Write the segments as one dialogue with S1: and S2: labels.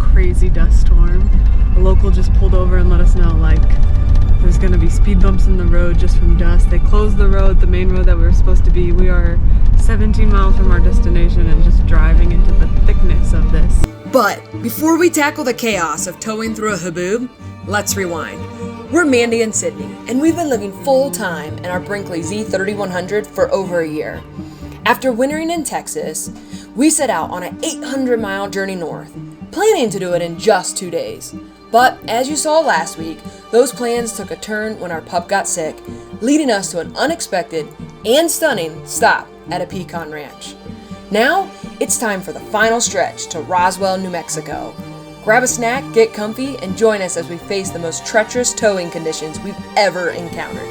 S1: crazy dust storm. A local just pulled over and let us know, like, there's gonna be speed bumps in the road just from dust. They closed the road, the main road that we were supposed to be. We are 17 miles from our destination and just driving into the thickness of this.
S2: But before we tackle the chaos of towing through a haboob, let's rewind. We're Mandy and Sydney, and we've been living full-time in our Brinkley Z 3100 for over a year. After wintering in Texas, we set out on an 800-mile journey north, planning to do it in just 2 days. But as you saw last week, those plans took a turn when our pup got sick, leading us to an unexpected and stunning stop at a pecan ranch. Now, it's time for the final stretch to Roswell, New Mexico. Grab a snack, get comfy, and join us as we face the most treacherous towing conditions we've ever encountered.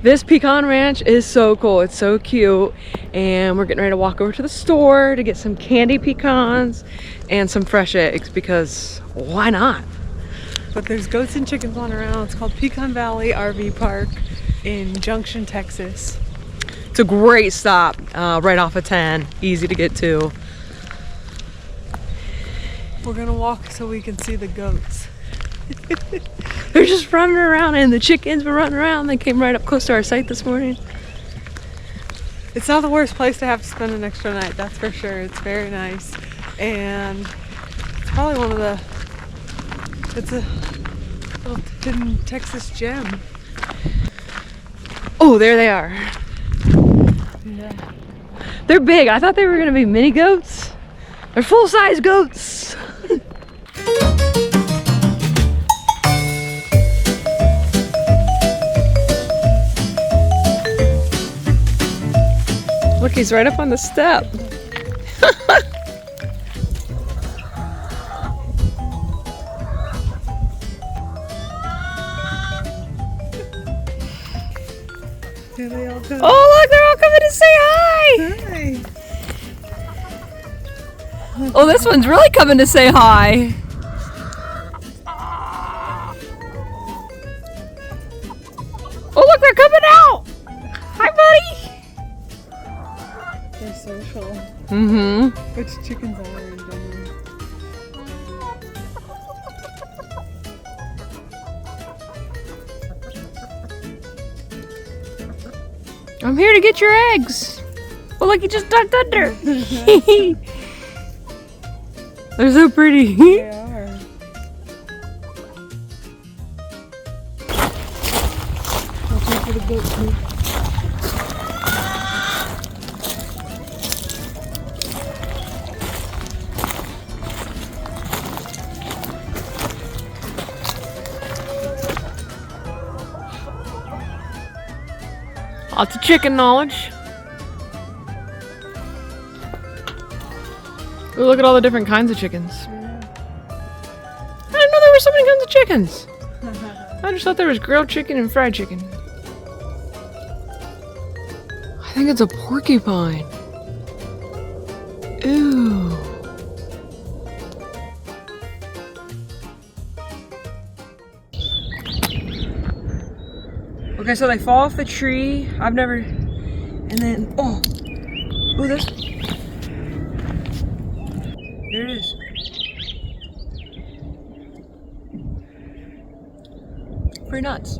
S1: This pecan ranch is so cool. It's so cute. And we're getting ready to walk over to the store to get some candy pecans and some fresh eggs because why not? But there's goats and chickens on around. It's called Pecan Valley RV Park in Junction, Texas. It's a great stop, right off of 10, easy to get to. We're gonna walk so we can see the goats. They're just running around, and the chickens were running around. They came right up close to our site this morning. It's not the worst place to have to spend an extra night, that's for sure. It's very nice, and it's probably one of the, it's a little hidden Texas gem. Oh, there they are. Yeah. They're big. I thought they were gonna be mini goats. They're full-size goats. Look, he's right up on the step. Here they all come. Oh, look, they're all coming to say hi. Hi. Oh, this one's really coming to say hi. Oh, look, they're coming out. Hi, buddy. They're social. Mm-hmm. Which chickens are in general? I'm here to get your eggs. Oh, look, you just ducked under. They're so pretty. They are. I'll take for the boat too. Lots of chicken knowledge. Ooh, look at all the different kinds of chickens. I didn't know there were so many kinds of chickens. I just thought there was grilled chicken and fried chicken. I think it's a porcupine. Ooh. Okay, so they fall off the tree. I've never, and then, oh, ooh, this, there it is. Pretty nuts.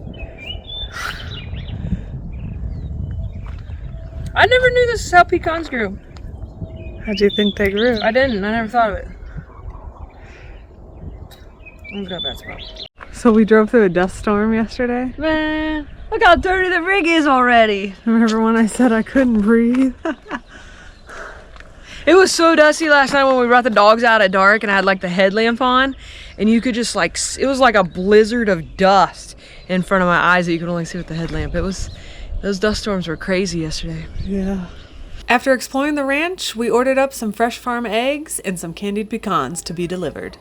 S1: I never knew this is how pecans grew. How do you think they grew? I didn't, I never thought of it. Look at that spot. So we drove through a dust storm yesterday. Man. Look how dirty the rig is already. Remember when I said I couldn't breathe? It was so dusty last night when we brought the dogs out at dark and I had like the headlamp on and you could just like, it was like a blizzard of dust in front of my eyes that you could only see with the headlamp. It was, those dust storms were crazy yesterday. Yeah. After exploring the ranch, we ordered up some fresh farm eggs and some candied pecans to be delivered.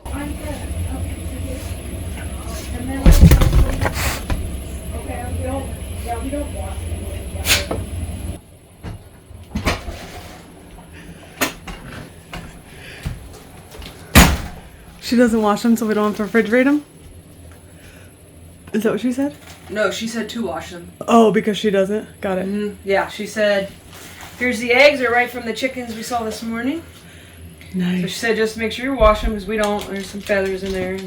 S1: She doesn't wash them so we don't have to refrigerate them? Is that what she said?
S2: No, she said to wash them.
S1: Oh, because she doesn't? Got it.
S2: Yeah, she said,
S1: Here's the eggs. They're right from the chickens we saw this morning.
S3: Nice.
S1: So she said just make sure you wash them because we don't. There's some feathers in there.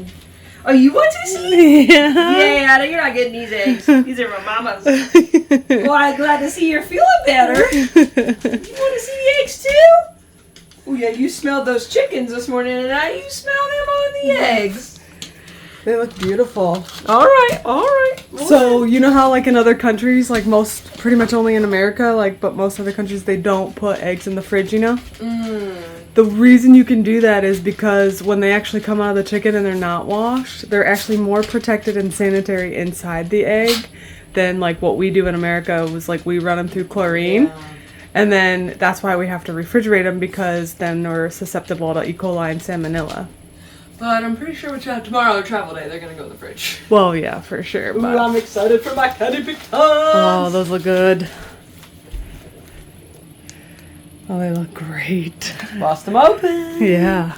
S1: Oh, you want to see?
S3: Yeah.
S1: Yeah, you're not getting these eggs. These are my mama's. Well, I'm glad to see you're feeling better. You want to see the eggs too? Oh yeah, you smelled those chickens this morning, and now you smell them on the eggs.
S3: They look beautiful.
S1: All right, all right.
S3: So you know how like in other countries, like pretty much only in America, but most other countries they don't put eggs in the fridge, you know? The reason you can do that is because when they actually come out of the chicken and they're not washed, they're actually more protected and sanitary inside the egg than like what we do in America was like we run them through chlorine. Yeah. And then that's why we have to refrigerate them because then we're susceptible to E. coli and salmonella.
S1: But I'm pretty sure tomorrow, travel day, they're going to go in the fridge.
S3: Well, yeah, for sure.
S1: Ooh,
S3: But
S1: I'm excited for my Candied Pecans.
S3: Oh, those look good. Oh, they look great.
S1: Bust them open.
S3: Yeah.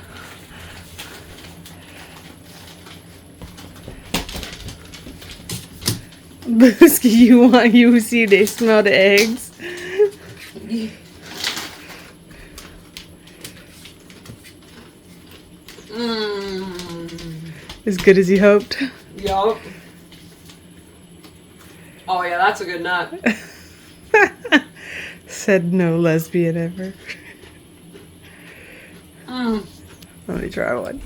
S3: Booski, you see they smell the eggs? As good as you hoped?
S1: Yup. Oh yeah, that's a good nut.
S3: Said no lesbian ever. Let me try one.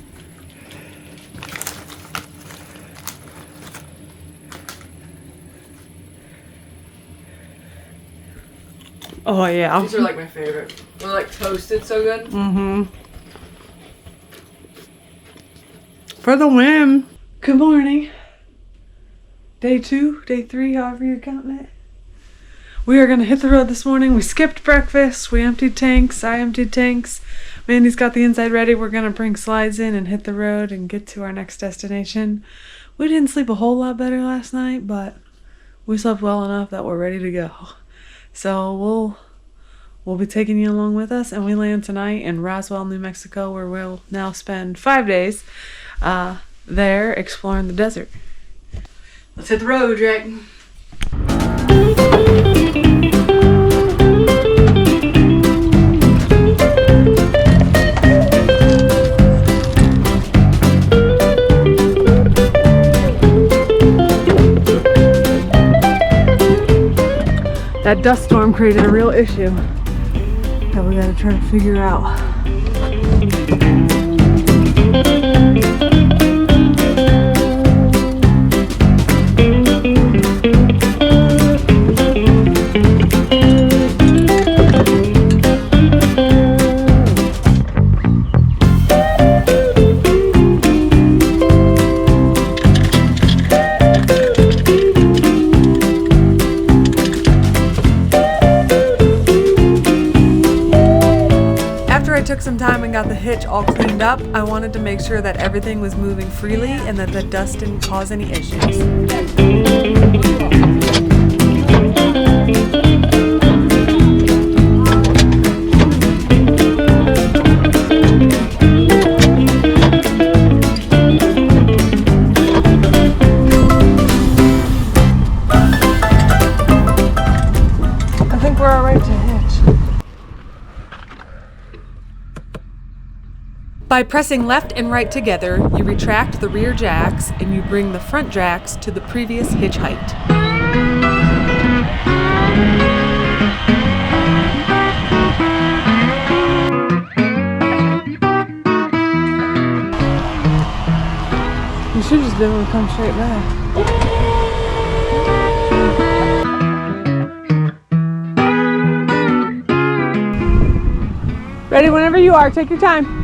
S3: Oh yeah.
S1: These are like my favorite. They're like toasted so good.
S3: Mm-hmm. For the win. Good morning. Day 2, day 3, however you're counting it. We are gonna hit the road this morning. We skipped breakfast. We emptied tanks. I emptied tanks. Mandy's got the inside ready. We're gonna bring slides in and hit the road and get to our next destination. We didn't sleep a whole lot better last night, but we slept well enough that we're ready to go. So we'll be taking you along with us, and we land tonight in Roswell, New Mexico, where we'll now spend 5 days there exploring the desert. Let's hit the road, Jack. That dust storm created a real issue that we gotta try to figure out. Took some time and got the hitch all cleaned up. I wanted to make sure that everything was moving freely and that the dust didn't cause any issues. I think we're all right to hitch. By pressing left and right together, you retract the rear jacks and you bring the front jacks to the previous hitch height. You should just be able to come straight back. Ready whenever you are, take your time.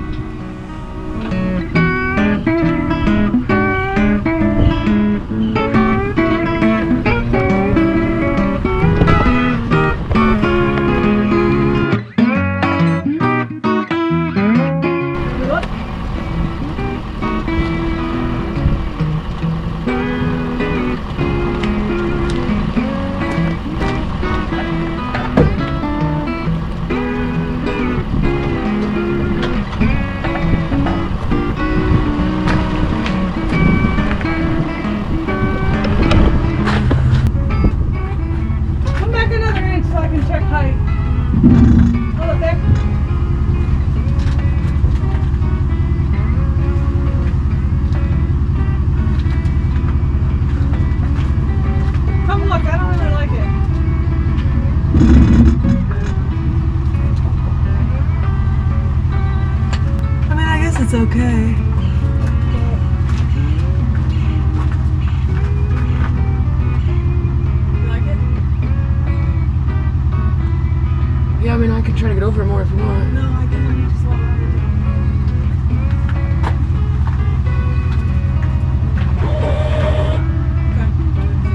S2: try to get over more if you want.
S3: No, I can just walk around.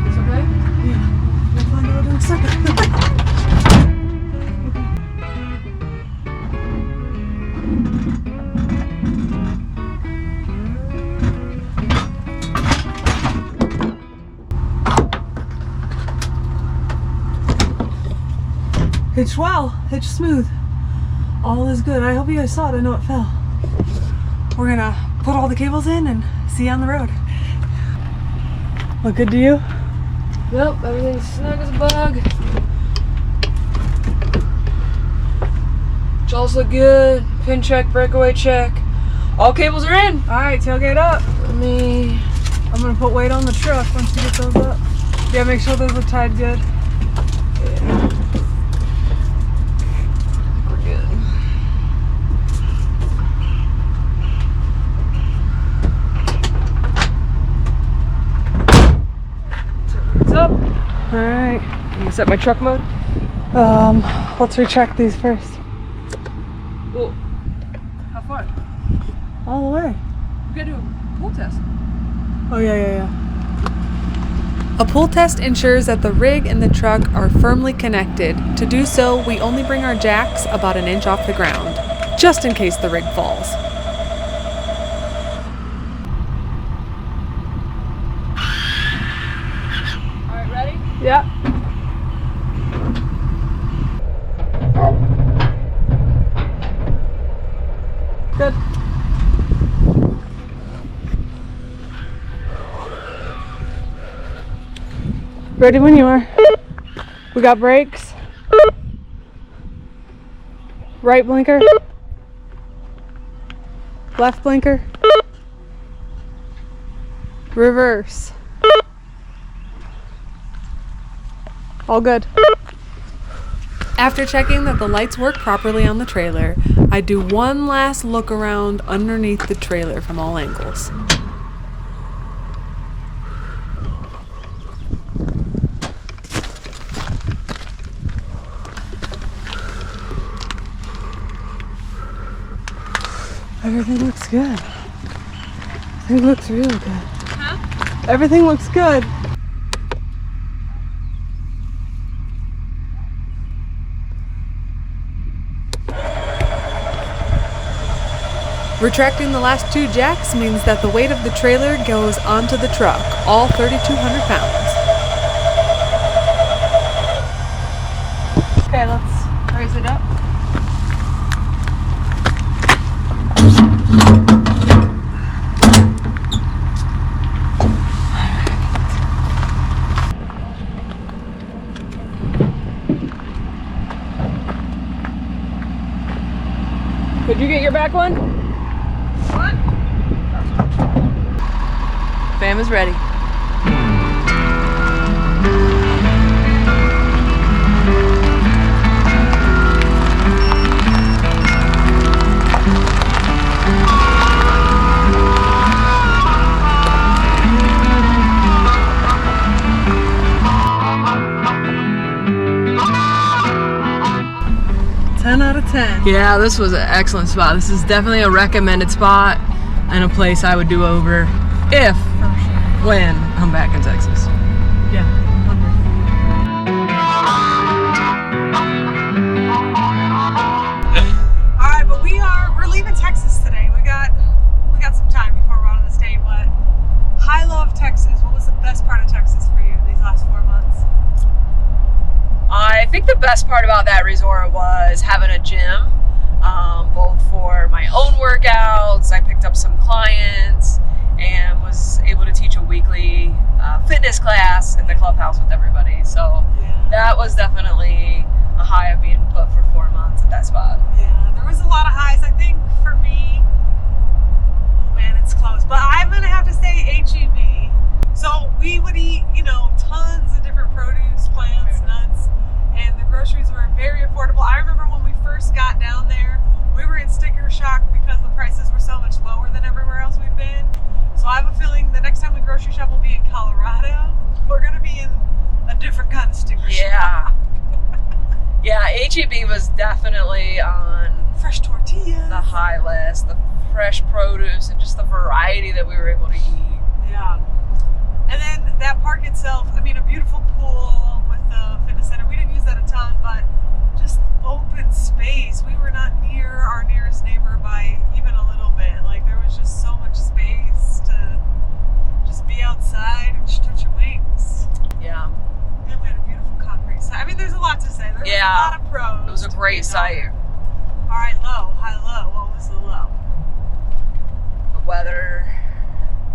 S2: It's okay?
S3: Yeah. We'll find out in a second. Hitch well, hitch smooth. All is good. I hope you guys saw it. I know it fell. We're gonna put all the cables in and see you on the road. Look good to you?
S2: Yep, everything's snug as a bug. Jaws look good. Pin check, breakaway check. All cables are in.
S3: All right, tailgate up. I'm gonna put weight on the truck once you get those up. Yeah, make sure those are tied good.
S2: Yeah. We're good. What's up?
S3: All right.
S2: I'm gonna set my truck mode.
S3: Let's recheck these first.
S2: Well, how far?
S3: All the way.
S2: We gotta do a pool test.
S3: Oh yeah.
S1: A pull test ensures that the rig and the truck are firmly connected. To do so, we only bring our jacks about an inch off the ground, just in case the rig falls.
S2: All right, ready?
S3: Yeah. Good. Ready when you are. We got brakes. Right blinker. Left blinker. Reverse. All good.
S1: After checking that the lights work properly on the trailer, I do one last look around underneath the trailer from all angles.
S3: Everything looks good. Everything looks really good. Huh? Everything looks good.
S1: Retracting the last two jacks means that the weight of the trailer goes onto the truck, all 3,200 pounds.
S2: Okay, let's raise it up. Could you get your back one? What? Fam is ready.
S3: 10 out of 10.
S2: Yeah, this was an excellent spot. This is definitely a recommended spot and a place I would do over if, when I'm back in Texas.
S3: Yeah. All right, but we're leaving Texas today. We got some time before we're on this day, but high low of Texas. What was the best part of Texas for you these last 4 months?
S2: I think the best part about that resort was having a gym, both for my own workouts. I picked up some clients and was able to teach a weekly fitness class in the clubhouse with everybody. So that was definitely a high of being put for 4 months at that spot.
S3: Yeah, there was a lot of highs. I think for me, oh man, it's close, but I'm gonna have to say HEB. So we would eat, tons of different produce, plants, nuts, and the groceries were very affordable. I remember when we first got down there, we were in sticker shock because the prices were so much lower than everywhere else we've been. So I have a feeling the next time we grocery shop will be in Colorado. We're gonna be in a different kind of sticker shock.
S1: Yeah, HEB was definitely on
S3: Fresh tortillas.
S1: the high list. The fresh produce and just the variety that we were able to eat.
S3: Yeah. And then that park itself, I mean, a beautiful pool with the fitness center. We didn't use that a ton, but just open space. We were not near our nearest neighbor by even a little bit. Like, there was just so much space to just be outside and stretch your wings.
S1: Yeah.
S3: And we had a beautiful concrete site. I mean, there's a lot to say. There's a lot of pros.
S1: It was a great site.
S3: All right, low, high, low. What was the low?
S1: The weather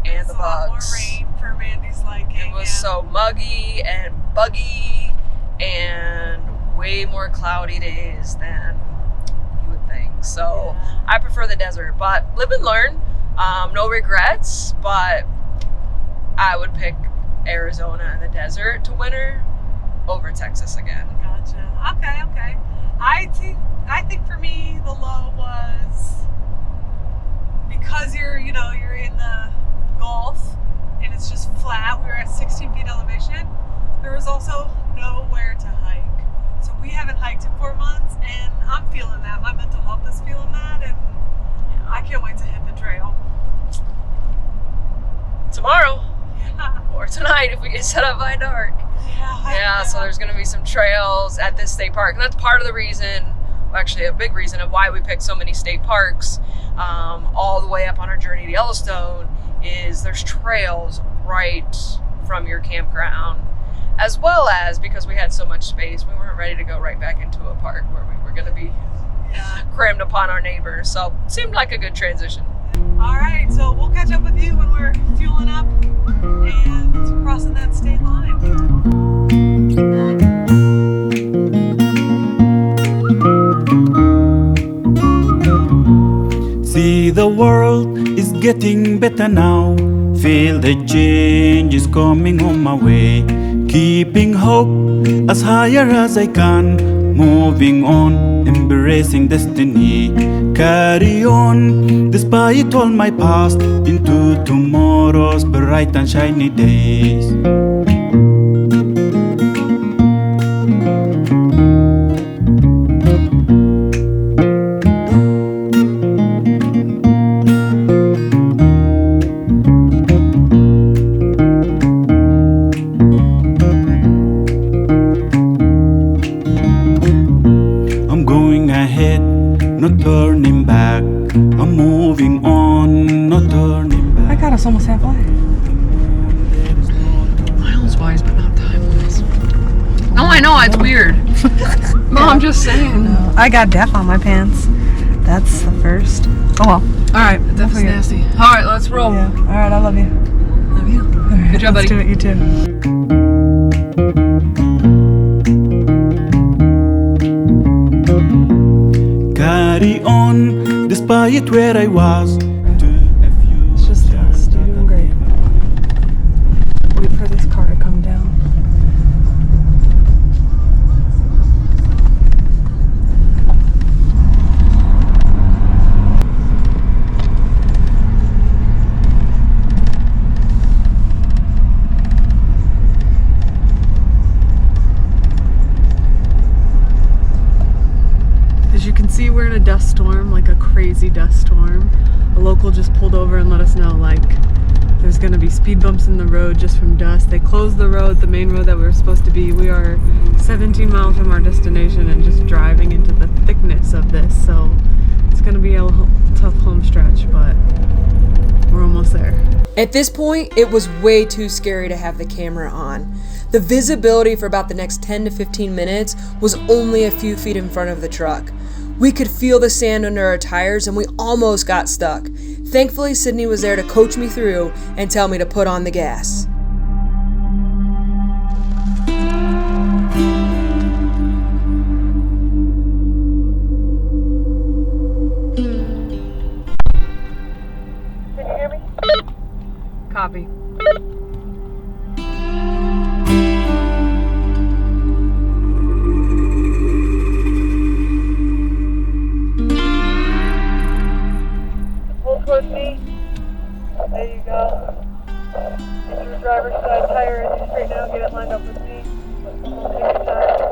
S1: and the
S3: A lot more
S1: bugs.
S3: rain for Mandy's liking.
S1: It was so muggy and buggy and way more cloudy days than you would think. So
S3: Yeah.
S1: I prefer the desert, but live and learn. No regrets, but I would pick Arizona and the desert to winter over Texas again.
S3: Gotcha. Okay. I think for me the low was because you're in the Gulf and it's just flat. We were at 16 feet elevation. There was also nowhere to hike. So we haven't hiked in 4 months, and I'm feeling that. My mental health is feeling that, and I can't wait to hit the trail.
S1: Tomorrow
S3: Yeah.
S1: or tonight if we get set up by dark. Yeah, so there's going to be some trails at this state park. And that's part of the reason, well, actually a big reason of why we picked so many state parks all the way up on our journey to Yellowstone is there's trails right from your campground, as well as because we had so much space, we weren't ready to go right back into a park where we were going to be crammed upon our neighbors. So it seemed like a good transition.
S3: All right, so we'll catch up with you when we're fueling up and crossing that state line.
S4: See, the world is getting better now. Feel the change is coming on my way. Keeping hope as higher as I can. Moving on, embracing destiny. Carry on, despite all my past, into tomorrow's bright and shiny days. I'm going ahead, not turning back. I'm moving on, not turning back.
S3: I got us almost halfway.
S1: Miles wise, but not time wise. No, I know, it's weird. No, I'm just saying.
S3: I got death on my pants. That's the first. Oh well.
S1: Alright, that's nasty. Alright, let's roll.
S3: Yeah. All right. I love you.
S1: Love you.
S3: All right,
S1: Good job,
S3: let's
S1: buddy.
S3: do it. You too.
S4: Carry on, despite where I was.
S3: It's just us. You're doing great. Wait for this car to come down. As you can see, we're in a dust storm, like a crazy dust storm. A local just pulled over and let us know, like, there's gonna be speed bumps in the road just from dust. They closed the road, the main road that we were supposed to be. We are 17 miles from our destination and just driving into the thickness of this. So it's gonna be a tough home stretch, but we're almost there.
S2: At this point, it was way too scary to have the camera on. The visibility for about the next 10 to 15 minutes was only a few feet in front of the truck. We could feel the sand under our tires and we almost got stuck. Thankfully, Sydney was there to coach me through and tell me to put on the gas.
S1: Copy.
S3: Pull towards me. There you go. Get your driver's side tire as you straighten out, get it lined up with me. Take your time.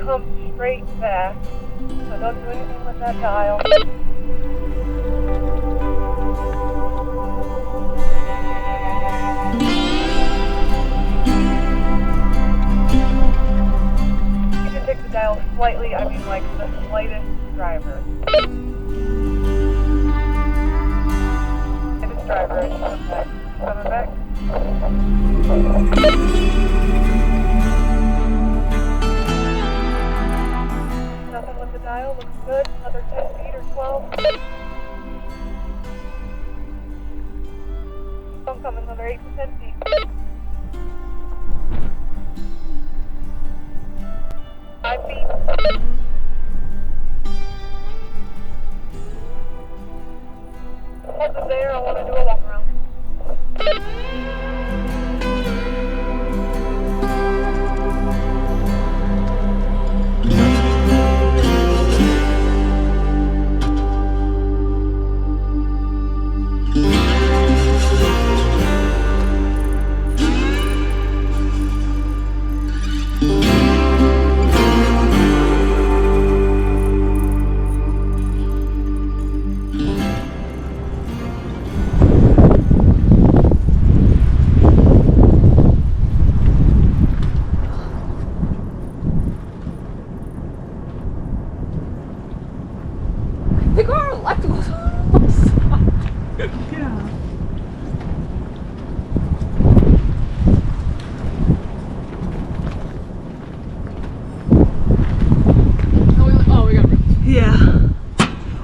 S1: come straight back. So don't do anything with that dial. You can take the dial slightly, I mean like the slightest driver. Slightest driver, and come back. Coming back. Nothing with the dial, looks good. Another 10 feet or 12. I'm coming another 8 to 10 feet. Five feet. Hold it there, I want to do a walk around.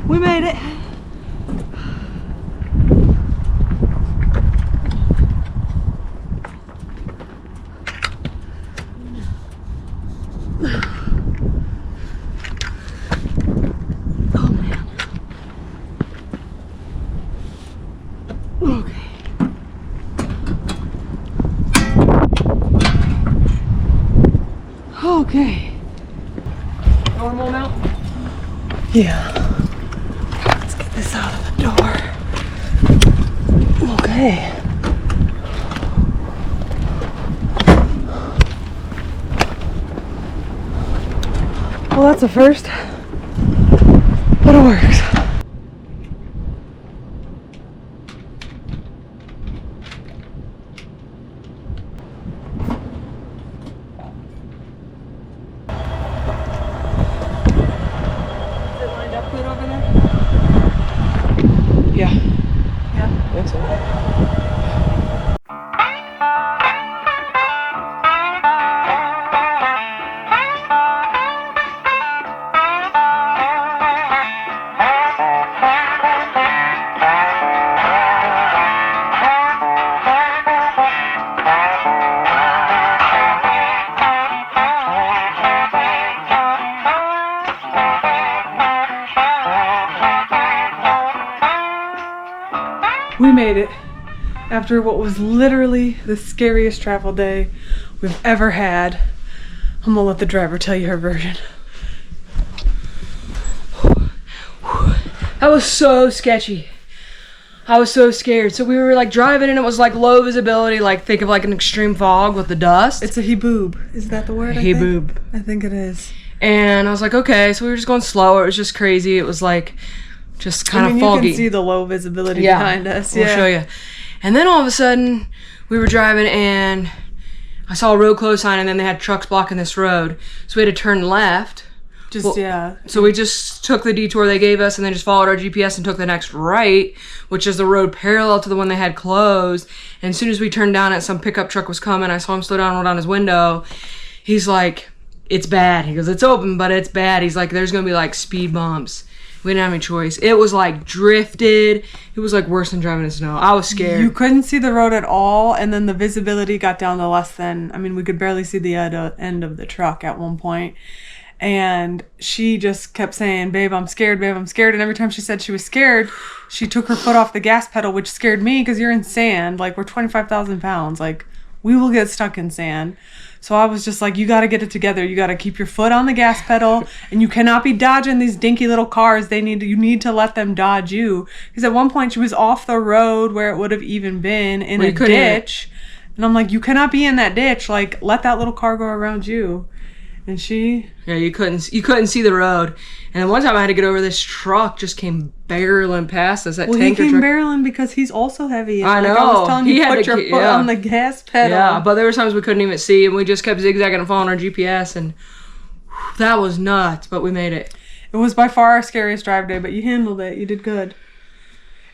S3: We made it. Oh man. Okay. Okay.
S1: Normal now?
S3: Yeah. Let's get this out of the door. Okay. Well, that's a first, but it works. We made it after what was literally the scariest travel day we've ever had. I'm gonna let the driver tell you her version.
S2: That was so sketchy. I was so scared. So we were like driving and it was like low visibility, like think of like an extreme fog with the dust.
S3: It's a heboob. Is that the word?
S2: Heboob.
S3: I think it is.
S2: And I was like, okay, so we were just going slow. It was just crazy. It was like just kind of foggy.
S3: You can see the low visibility behind us.
S2: We'll show you. And then all of a sudden, we were driving and I saw a road close sign and then they had trucks blocking this road. So we had to turn left. So we just took the detour they gave us and then just followed our GPS and took the next right, which is the road parallel to the one they had closed. And as soon as we turned down it, some pickup truck was coming. I saw him slow down and roll down his window. He's like, it's bad. He goes, it's open, but it's bad. He's like, there's going to be like speed bumps. We didn't have any choice. It was like drifted. It was like worse than driving in snow. I was scared.
S3: You couldn't see the road at all, and then the visibility got down to less than, we could barely see the end of the truck at one point. And she just kept saying, babe, I'm scared, babe, I'm scared. And every time she said she was scared, she took her foot off the gas pedal, which scared me because you're in sand. Like, we're 25,000 pounds. Like, we will get stuck in sand. So I was just like, you got to get it together. You got to keep your foot on the gas pedal, and you cannot be dodging these dinky little cars. You need to let them dodge you. Because at one point she was off the road where it would have even been in a ditch. And I'm like, you cannot be in that ditch. Like, let that little car go around you. And she...
S1: Yeah, you couldn't see the road. And then one time I had to get over, this truck just came barreling past us. That
S3: Well, he
S1: tanker
S3: came
S1: truck.
S3: barreling because he's also heavy. And
S1: I know.
S3: Like I was telling
S1: He
S3: you,
S1: had
S3: put
S1: to
S3: your
S1: get-
S3: foot
S1: yeah.
S3: on the gas pedal.
S1: Yeah, but there were times we couldn't even see, and we just kept zigzagging and following our GPS, and that was nuts, but we made it.
S3: It was by far our scariest drive day, but you handled it. You did good.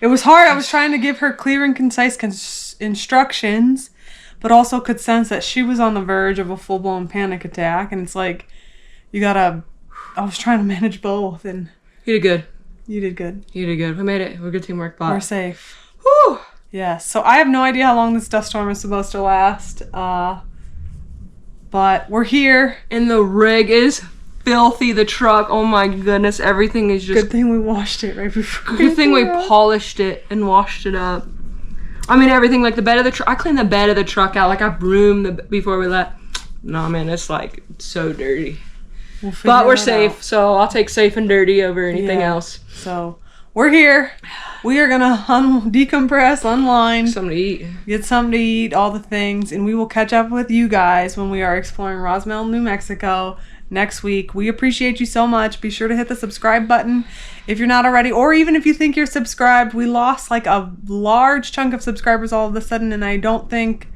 S3: It was hard. I was trying to give her clear and concise instructions, but also could sense that she was on the verge of a full-blown panic attack, and it's like, I was trying to manage both, and...
S1: You did good.
S3: You did good.
S1: You did good. We made it. We're good teamwork, but...
S3: We're safe.
S1: Whew!
S3: Yes. So I have no idea how long this dust storm is supposed to last, but we're here.
S1: And the rig is filthy. The truck, oh my goodness, everything is just...
S3: Good thing we washed it right before.
S1: Good thing we polished it and washed it up. I mean, everything, like the bed of the truck. I cleaned the bed of the truck out. Like, I broomed before we left. No, man, it's like so dirty. But we're safe, so I'll take safe and dirty over anything else.
S3: So we're here. We are gonna decompress, unwind,
S1: Something to eat.
S3: get something to eat, all the things, and we will catch up with you guys when we are exploring Roswell, New Mexico next week. We appreciate you so much. Be sure to hit the subscribe button if you're not already, or even if you think you're subscribed. We lost like a large chunk of subscribers all of a sudden, and I don't think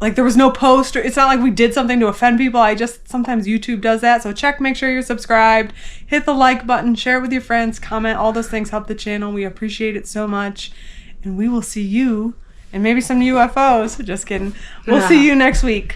S3: like there was no post, or it's not like we did something to offend people. Sometimes YouTube does that. So make sure you're subscribed, hit the like button, share it with your friends, comment. All those things help the channel. We appreciate it so much. And we will see you, and maybe some UFOs. Just kidding. We'll see you next week.